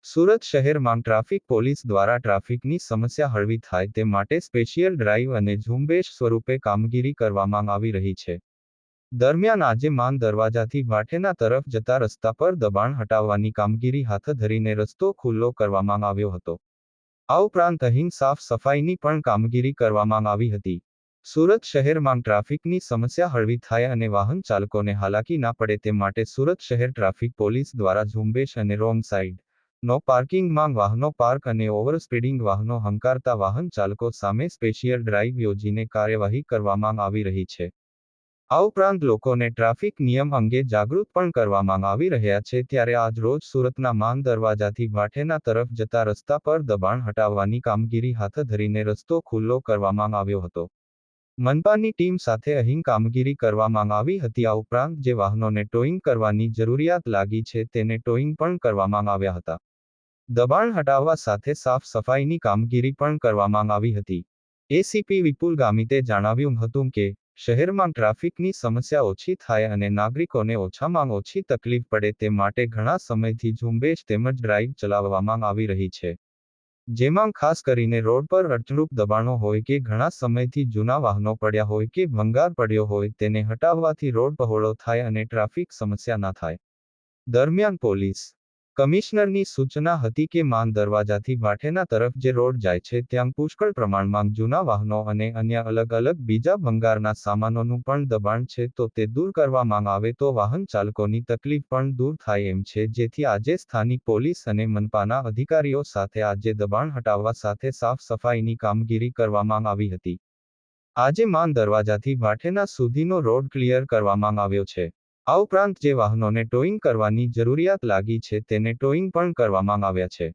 સુરત શહેરમાં traffic police દ્વારા ટ્રાફિકની સમસ્યા હળવી થાય તે માટે સ્પેશિયલ ડ્રાઇવ અને ઝુંબેશ સ્વરૂપે કામગીરી કરવામાં આવી રહી છે. દરમિયાન આજે માન દરવાજાથી ભાઠેના તરફ જતા રસ્તા પર દબાણ હટાવવાની કામગીરી હાથ ધરીને રસ્તો ખુલ્લો કરવામાં આવ્યો હતો. આ ઉપરાંત અહીં સાફ સફાઈની પણ કામગીરી કરવામાં આવી હતી. સુરત શહેરમાં ટ્રાફિકની સમસ્યા હળવી થાય અને વાહન ચાલકોને હાલાકી ના પડે તે માટે સુરત શહેર ટ્રાફિક પોલીસ દ્વારા ઝુંબેશ અને રોંગ સાઇડ નો પાર્કિંગમાં વાહનો પાર્ક અને ઓવર સ્પીડિંગ વાહનો હંકારતા વાહન ચાલકો સામે સ્પેશિયલ ડ્રાઇવ યોજીને કાર્યવાહી કરવામાં આવી રહી છે. આ ઉપરાંત લોકોને ટ્રાફિક નિયમ અંગે જાગૃત પણ કરવામાં આવી રહ્યા છે. ત્યારે આજ રોજ સુરતના માન દરવાજાથી ભાઠેના તરફ જતા રસ્તા પર દબાણ હટાવવાની કામગીરી હાથ ધરીને રસ્તો ખુલ્લો કરવામાં આવ્યો હતો. મનપાની ટીમ સાથે અહીં કામગીરી કરવામાં આવી હતી. આ ઉપરાંત જે વાહનોને ટોઈંગ કરવાની જરૂરિયાત લાગી છે તેને ટોઈંગ પણ કરવામાં આવ્યા હતા. દબાણ હટાવવા સાથે સાફ સફાઈની કામગીરી પણ કરવામાં આવી હતી. એસીપી વિપુલ ગામિતે જણાવ્યું હતું કે શહેરમાં ટ્રાફિકની સમસ્યા ઓછી થાય અને નાગરિકોને ઓછામાં ઓછી તકલીફ પડે તે માટે ઘણા સમયથી ઝુંબેશ તેમજ ડ્રાઇવ ચલાવવામાં આવી રહી છે. જેમાં ખાસ કરીને રોડ પર અડચણરૂપ દબાણો હોય કે ઘણા સમયથી જૂના વાહનો પડ્યા હોય કે ભંગાર પડ્યો હોય તેને હટાવવાથી રોડ પહોળો થાય અને ટ્રાફિક સમસ્યા ના થાય. દરમિયાન પોલીસ કમિશનરની સૂચના હતી કે માન દરવાજાથી ભાઠેના તરફ જે રોડ જાય છે ત્યાં પુષ્કળ પ્રમાણમાં જૂના વાહનો અને અન્ય અલગ અલગ બીજા ભંગારના સામાનોનું પણ દબાણ છે તો તે દૂર કરવામાં આવે તો વાહન ચાલકોની તકલીફ પણ દૂર થાય એમ છે. જેથી આજે સ્થાનિક પોલીસ અને મનપાના અધિકારીઓ સાથે આજે દબાણ હટાવવા સાથે સાફ સફાઈની કામગીરી કરવામાં આવી હતી. આજે માન દરવાજાથી ભાઠેના સુધીનો રોડ ક્લિયર કરવામાં આવ્યો છે. આ ઉપરાંત જે વાહનોને ટોઈંગ કરવાની જરૂરિયાત લાગી છે તેને ટોઈંગ પણ કરવામાં આવ્યા છે.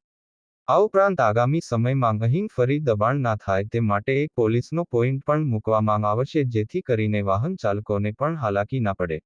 આ ઉપરાંત આગામી સમયમાં અહીં ફરી દબાણ ના થાય તે માટે એક પોલીસનો પોઈન્ટ પણ મૂકવામાં આવશે જેથી કરીને વાહન ચાલકોને પણ હાલાકી ના પડે.